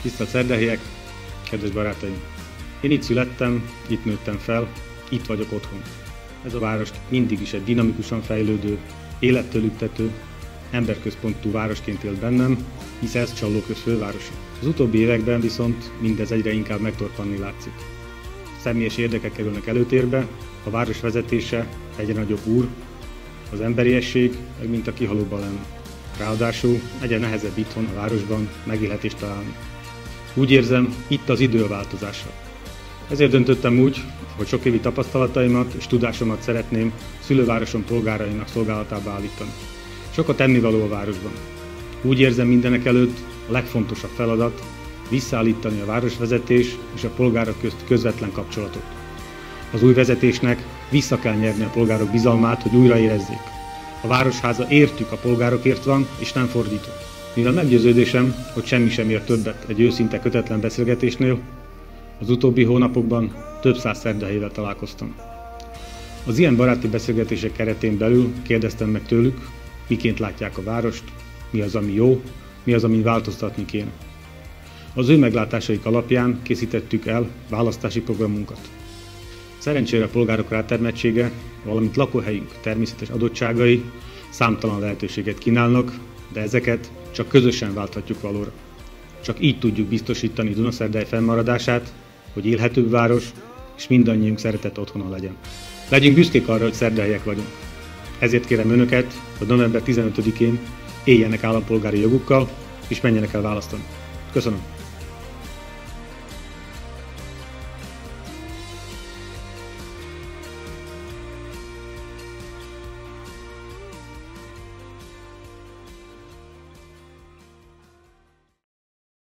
Tisztelt szerdahelyiek, kedves barátaim! Én itt születtem, itt nőttem fel, itt vagyok otthon. Ez a város mindig is egy dinamikusan fejlődő, élettől lüktető, emberközpontú városként élt bennem, hisz ez Csallóköz fővárosa. Az utóbbi években viszont mindez egyre inkább megtorpanni látszik. Személyes érdekek kerülnek előtérbe, a város vezetése egyre nagyobb úr, az emberiesség meg mint a kihalóban lenne. Ráadásul egyre nehezebb itthon a városban megélhetést találni. Úgy érzem, itt az idő a változásra. Ezért döntöttem úgy, hogy sok évi tapasztalataimat és tudásomat szeretném szülővárosom polgárainak szolgálatába állítani. Sokat tennivaló a városban. Úgy érzem, mindenek előtt a legfontosabb feladat visszaállítani a városvezetés és a polgárok közt közvetlen kapcsolatot. Az új vezetésnek vissza kell nyerni a polgárok bizalmát, hogy újra érezzék. A Városháza értük a polgárokért van, és nem fordítva. Mivel meggyőződésem, hogy semmi sem ér többet egy őszinte kötetlen beszélgetésnél, az utóbbi hónapokban több száz szerdahelyivel találkoztam. Az ilyen baráti beszélgetések keretén belül kérdeztem meg tőlük, miként látják a várost, mi az, ami jó, mi az, amin változtatni kéne. Az ő meglátásaik alapján készítettük el választási programunkat. Szerencsére a polgárok rátermettsége, valamint lakóhelyünk természetes adottságai számtalan lehetőséget kínálnak, de ezeket csak közösen válthatjuk valóra. Csak így tudjuk biztosítani Dunaszerdahely fennmaradását, hogy élhetőbb város és mindannyiunk szeretett otthona legyen. Legyünk büszkék arra, hogy szerdahelyiek vagyunk. Ezért kérem önöket, hogy november 15-én éljenek állampolgári jogukkal és menjenek el választani. Köszönöm!